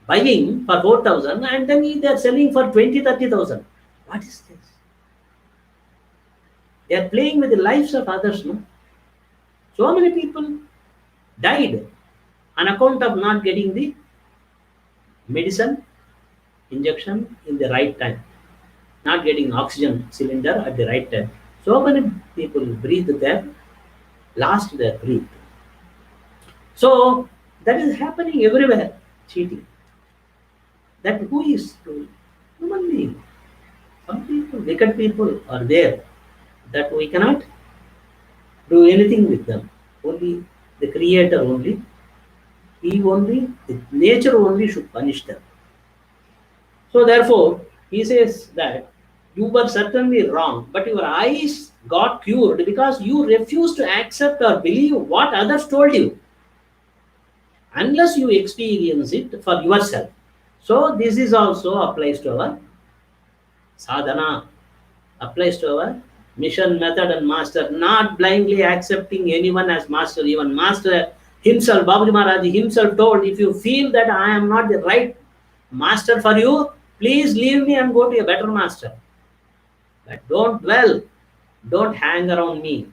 buying for 4,000 and then they are selling for 20, 30,000. What is this? They are playing with the lives of others. No? So many people died on account of not getting the medicine injection in the right time, not getting oxygen cylinder at the right time. So many people lost their breath. So that is happening everywhere, cheating. That who is doing? Human being. Some people, wicked people are there that we cannot do anything with them. Only the Creator only. He only, the nature only should punish them. So therefore, he says that you were certainly wrong, but your eyes got cured because you refused to accept or believe what others told you, unless you experience it for yourself. So this is also applies to our sadhana. applies to our mission, method, and master. Not blindly accepting anyone as master. Even master himself, Babuji Maharaj himself told, if you feel that I am not the right master for you, please leave me and go to a better master. But don't dwell, don't hang around me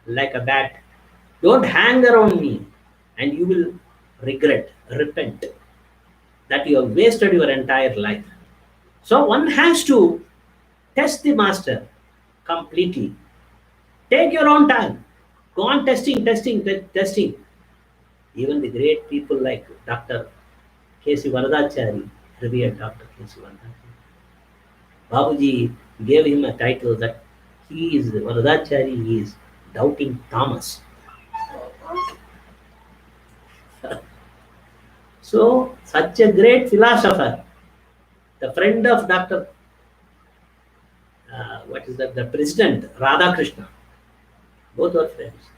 like a bat. Don't hang around me, and you will regret, repent that you have wasted your entire life. So one has to test the master completely. Take your own time. Go on testing, testing. Even the great people like Dr. K.C. Varadachari, revered Dr. K.C. Varadachari. Babuji gave him a title that he is Varadachari, he is doubting Thomas. So, such a great philosopher, the friend of Dr. The President Radhakrishna, both are friends.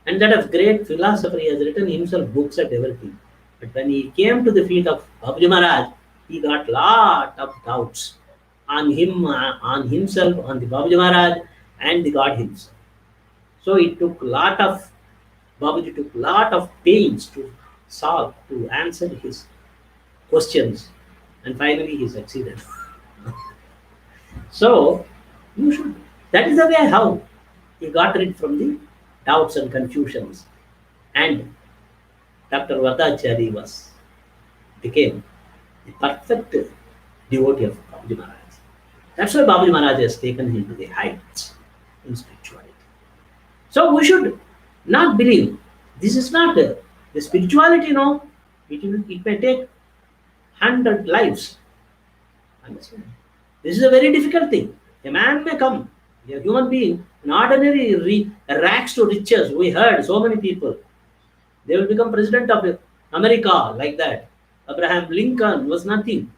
And that of great philosopher, he has written himself books and everything. But when he came to the feet of Babuji Maharaj, he got lot of doubts on him, on himself, on the Babuji Maharaj, and the God himself. So it took Babuji took lot of pains to solve, to answer his questions, and finally he succeeded. So you should. That is the way how he got rid from the doubts and confusions, and Dr. Vardachari became the perfect devotee of Babuji Maharaj. That's why Babuji Maharaj has taken him to the heights in spirituality. So we should not believe this is not the spirituality. No, it may take 100 lives. Understand? This is a very difficult thing. A man may come, a human being, an ordinary rags to riches. We heard so many people. They will become president of America like that. Abraham Lincoln was nothing.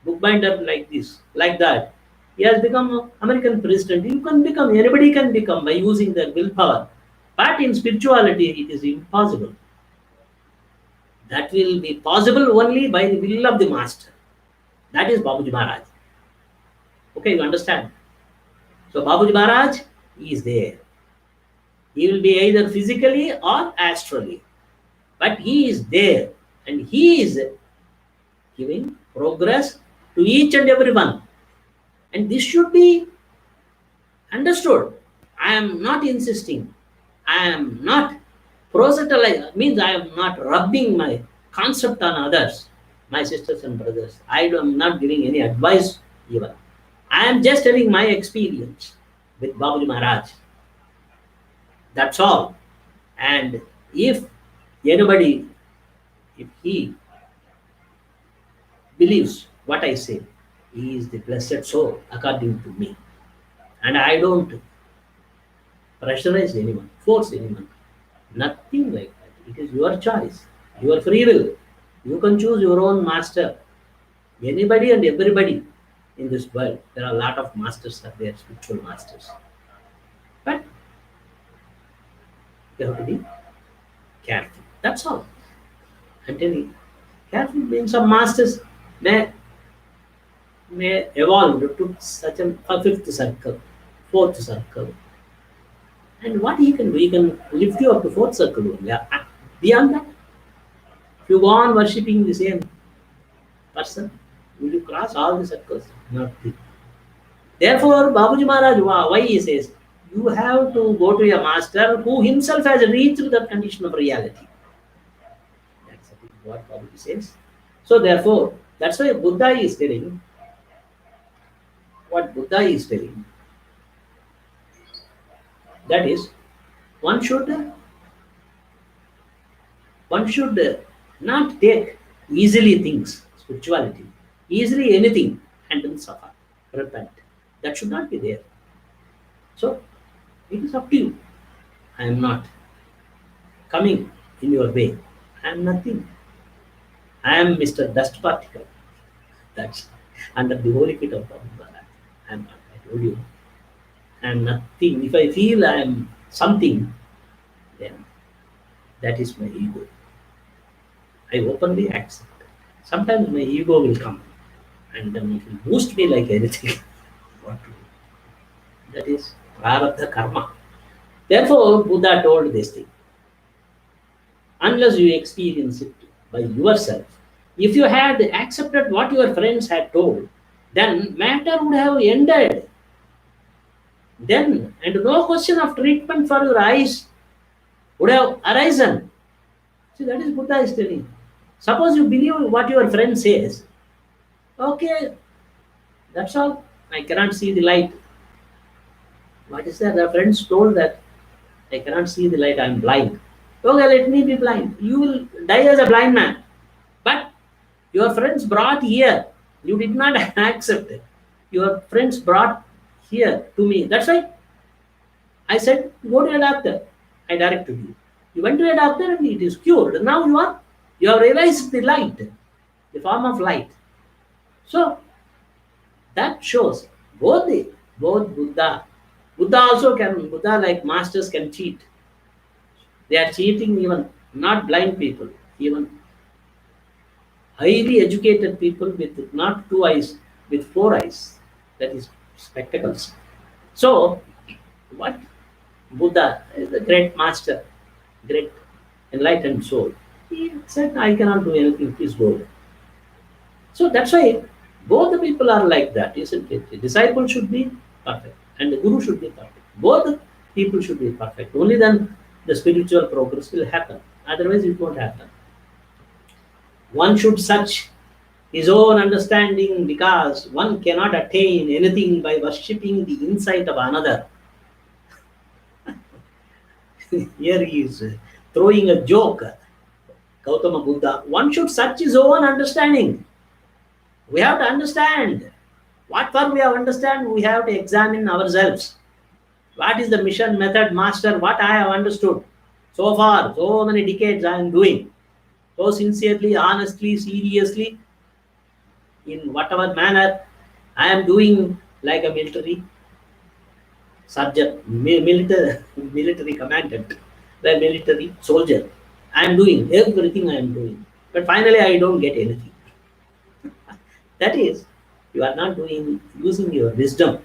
Bookbinder like this, like that. He has become American president. You can become, anybody can become by using their willpower. But in spirituality, it is impossible. That will be possible only by the will of the master. That is Babuji Maharaj. Okay, you understand? So Babuji Maharaj is there. He will be either physically or astrally. But he is there, and he is giving progress to each and every one. And this should be understood. I am not insisting. I am not proselytizing, means I am not rubbing my concept on others, my sisters and brothers. I am not giving any advice even. I am just telling my experience with Babuji Maharaj. That's all. And if anybody, if he believes what I say, he is the blessed soul according to me. And I don't pressurize anyone, force anyone. Nothing like that. It is your choice, your free will. You can choose your own master. Anybody and everybody in this world, there are a lot of masters out there, spiritual masters. But you have to be careful. That's all. I'm telling you, careful means some masters may evolve to such a fifth circle, fourth circle. And what he can do, he can lift you up to fourth circle only. Beyond that, if you go on worshipping the same person, will you cross all the circles? Nothing. Therefore, Babuji Maharaj, why he says, you have to go to a master who himself has reached that condition of reality. That's what Babuji says. So therefore, that's why Buddha is telling, what Buddha is telling, that is, one should not take easily things, spirituality, easily anything, and then suffer, repent. That should not be there. So, it is up to you. I am not coming in your way. I am nothing. I am Mr. Dust Particle. That's under the holy feet of God. I am not. I told you. I am nothing. If I feel I am something, then that is my ego. I openly accept. Sometimes my ego will come and then it will boost me like anything. What to do? That is prarabdha karma. Therefore, Buddha told this thing. Unless you experience it by yourself. If you had accepted what your friends had told, then matter would have ended. Then, and no question of treatment for your eyes would have arisen. See, that is Buddha is telling. Suppose you believe what your friend says. Okay, that's all. I cannot see the light. What is that? The friends told that I cannot see the light, I am blind. Okay, let me be blind. You will die as a blind man. But your friends brought here. You did not accept it. Your friends brought here to me. That's why I said, go to a doctor. I directed you. You went to a doctor and it is cured. Now you have realized the light, the form of light. So that shows both Buddha. Buddha also can, Buddha like masters can cheat. They are cheating even not blind people, even highly educated people with not two eyes, with four eyes, that is spectacles. So, what Buddha is the great master, great enlightened soul. He said, I cannot do anything, please go. So that's why both the people are like that, isn't it? The disciple should be perfect and the guru should be perfect. Both the people should be perfect. Only then the spiritual progress will happen. Otherwise, it won't happen. One should search his own understanding because one cannot attain anything by worshipping the insight of another. Here he is throwing a joke. Gautama Buddha. One should search his own understanding. We have to understand. What for we have understand, we have to examine ourselves. What is the mission, method, master, what I have understood. So far, so many decades I am doing. So sincerely, honestly, seriously, in whatever manner I am doing like a military subject, military commandant, a military soldier. I am doing everything I am doing. But finally I don't get anything. That is, you are not doing using your wisdom.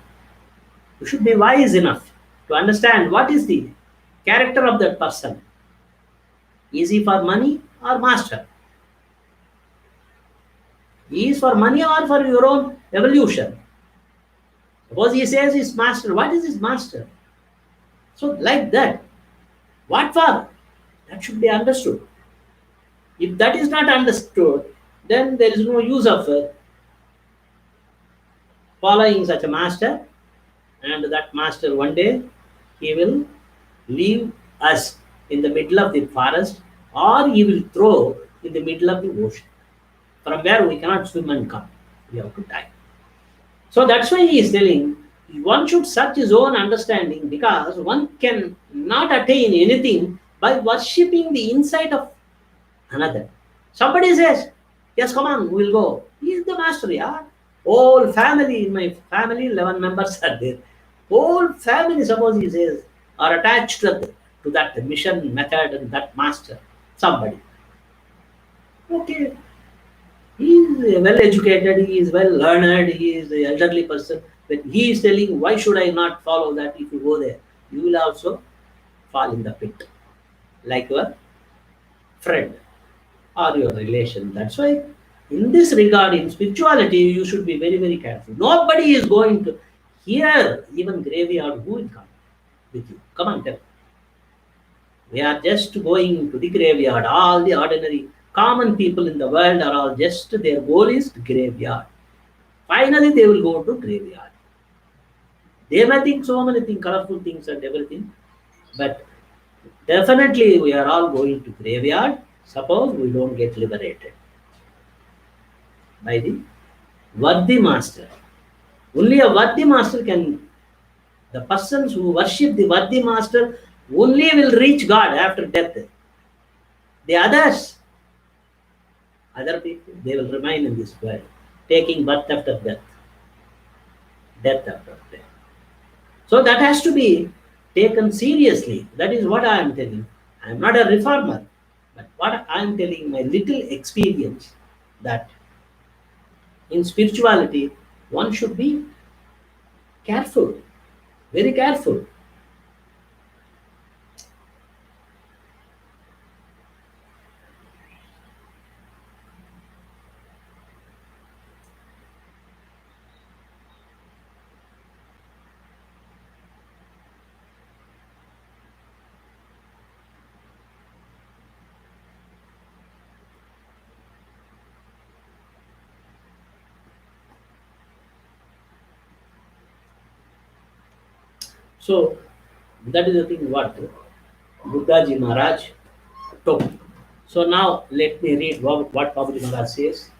You should be wise enough to understand what is the character of that person. Is he for money or master? He is for money or for your own evolution? Suppose he says he's master. What is his master? So like that. What for? That should be understood. If that is not understood, then there is no use of following such a master, and that master one day he will leave us in the middle of the forest, or he will throw in the middle of the ocean from where we cannot swim and come. We have to die. So that's why he is telling one should search his own understanding because one can not attain anything by worshipping the insight of another. Somebody says, yes, come on, we'll go. He is the master, yeah. Whole family, in my family, 11 members are there. Whole family, suppose he says, are attached to that mission method and that master. Somebody. Okay. He is well educated, he is well learned, he is an elderly person. But he is telling, why should I not follow that if you go there? You will also fall in the pit. Like your friend or your relation. That's why in this regard, in spirituality, you should be very, very careful. Nobody is going to here, even graveyard, who will come with you? Come on, tell. We are just going to the graveyard. All the ordinary, common people in the world are all just, their goal is graveyard. Finally, they will go to graveyard. They may think so many things, colorful things and everything, but definitely we are all going to graveyard. Suppose we don't get liberated by the worthy master. Only a worthy master can, the persons who worship the worthy master only will reach God after death. The others, other people, they will remain in this world, taking birth after death, death after death. So that has to be taken seriously. That is what I am telling. I am not a reformer, but what I am telling, my little experience, that in spirituality, one should be careful. Very careful. So that is the thing what Buddhaji Maharaj told. So now let me read what Babuji Maharaj says.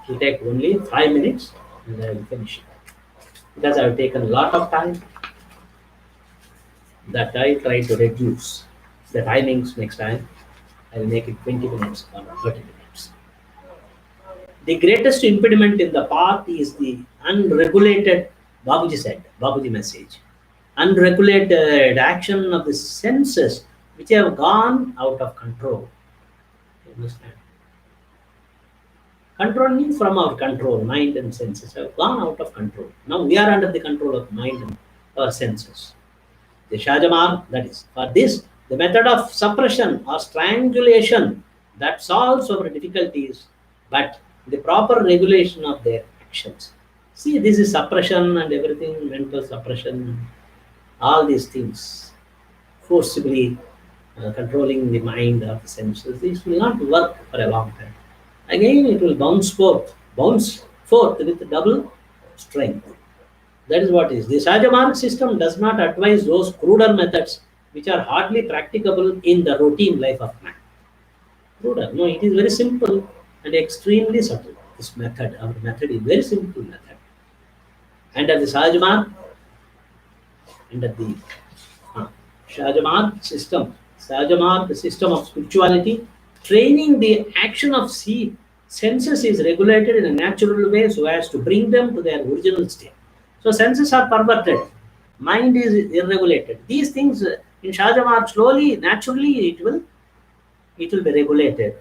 It will take only 5 minutes and I will finish it. Because I have taken a lot of time, that I try to reduce the timings next time. I will make it 20 minutes or 30 minutes. The greatest impediment in the path is the unregulated, Babuji said, Babuji message, unregulated action of the senses which have gone out of control. You understand? Control means from our control, mind and senses have gone out of control. Now we are under the control of mind and our senses. The Shajamar, that is, for this, the method of suppression or strangulation that solves our difficulties, but the proper regulation of their actions. See, this is suppression and everything, mental suppression, all these things, forcibly controlling the mind or the senses. This will not work for a long time. Again, it will bounce forth with double strength. That is what is. The Sahaja system does not advise those cruder methods which are hardly practicable in the routine life of man. Cruder. No, it is very simple and extremely subtle. This method, our method is very simple method. Under the Sahaja under the Sahaja the system of spirituality, training the action of senses is regulated in a natural way so as to bring them to their original state. So senses are perverted, mind is irregulated. These things in Shajamar slowly, naturally, it will be regulated.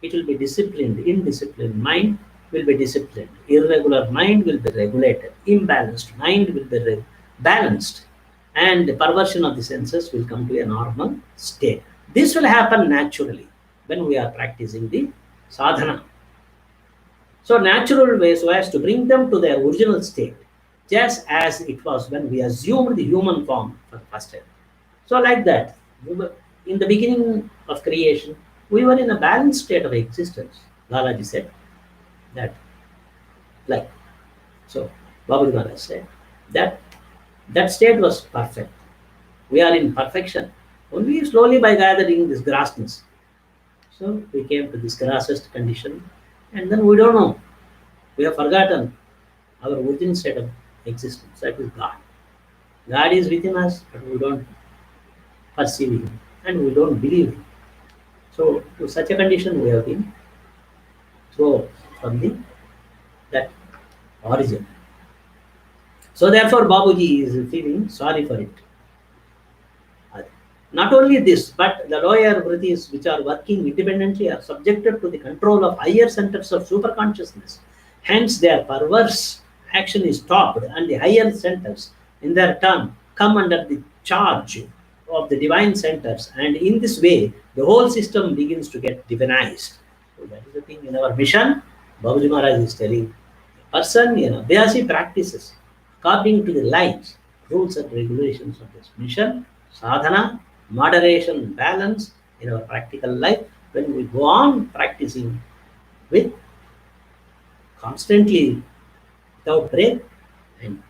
It will be disciplined. Indisciplined mind will be disciplined. Irregular mind will be regulated. Imbalanced mind will be balanced, and the perversion of the senses will come to a normal state. This will happen naturally when we are practicing the sadhana. So natural way so as to bring them to their original state, just as it was when we assumed the human form for the first time. So like that, in the beginning of creation, we were in a balanced state of existence. Lalaji said that, like, so Babu Maharaj said that that state was perfect. We are in perfection only slowly by gathering this grassness. So we came to this grassest condition, and then we don't know. We have forgotten our origin state of existence. That is God. God is within us, but we don't perceive Him and we don't believe Him. So to such a condition, we have been thrown from the that origin. So therefore, Babuji is feeling sorry for it. Not only this, but the lower vrittis which are working independently are subjected to the control of higher centers of superconsciousness. Hence, their perverse action is stopped, and the higher centers, in their turn, come under the charge of the divine centers. And in this way, the whole system begins to get divinized. So that is the thing in our mission. Babuji Maharaj is telling a person, Abhyasi practices according to the lines, rules, and regulations of this mission, sadhana, moderation, balance in our practical life. When we go on practicing with constantly without break and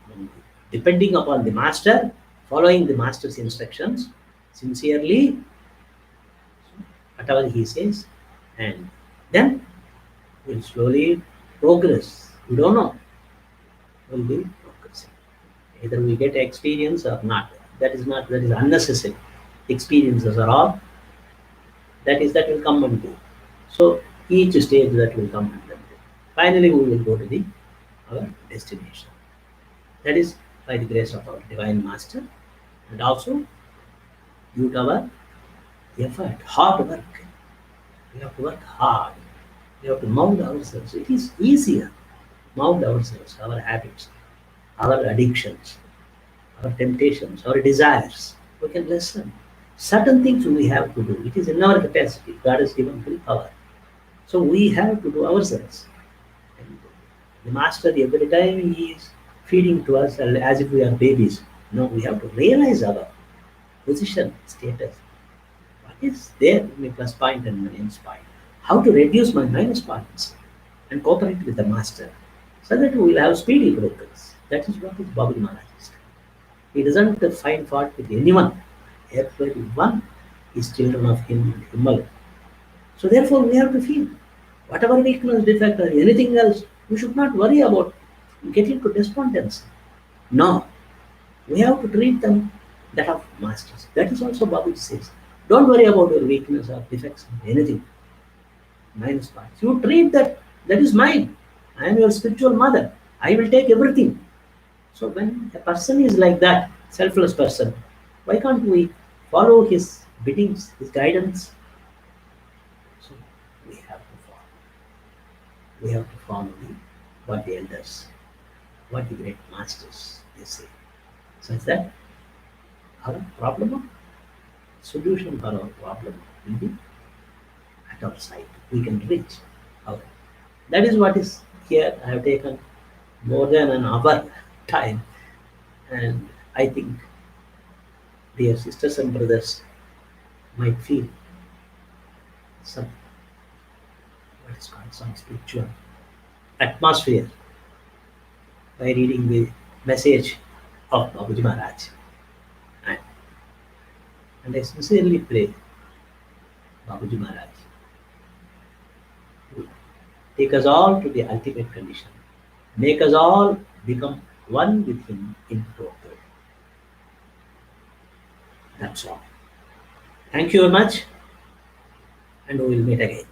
depending upon the master, following the master's instructions sincerely, whatever he says, and then we'll slowly progress. We don't know. We'll be progressing. Either we get experience or not. That is unnecessary. Experiences are all that will come and go. So each stage that will come and go. Finally we will go to our destination. That is by the grace of our divine master, and also due to our effort, hard work. We have to work hard. We have to mold ourselves. It is easier. Mold ourselves, our habits, our addictions. our temptations, our desires. We can lessen. Certain things we have to do. It is in our capacity. God has given full power. So we have to do ourselves. And the master, every time he is feeding to us as if we are babies. No, we have to realize our position, status. What is there in my plus point and my minus point? How to reduce my minus points and cooperate with the master so that we will have speedy progress. That is what is Babaji Maharaj is. He doesn't find fault with anyone. Everyone is children of him, Himmal. So therefore we have to feel whatever weakness, defect, or anything else, we should not worry about getting to despondency. No, we have to treat them that of masters. That is also Babaji says. Don't worry about your weakness or defects, anything. Minus points. You treat that, that is mine. I am your spiritual mother. I will take everything. So when a person is like that, selfless person, why can't we follow his biddings, his guidance? So we have to follow. We have to follow what the elders, what the great masters they say. So is that our problem? Solution for our problem will be at our side. We can reach out. That is what is here. I have taken more than an hour time, and I think dear sisters and brothers might feel some what is called some spiritual atmosphere by reading the message of Babuji Maharaj. And, and I sincerely pray Babuji Maharaj to take us all to the ultimate condition. Make us all become one with him in total. That's all. Thank you very much, and we will meet again.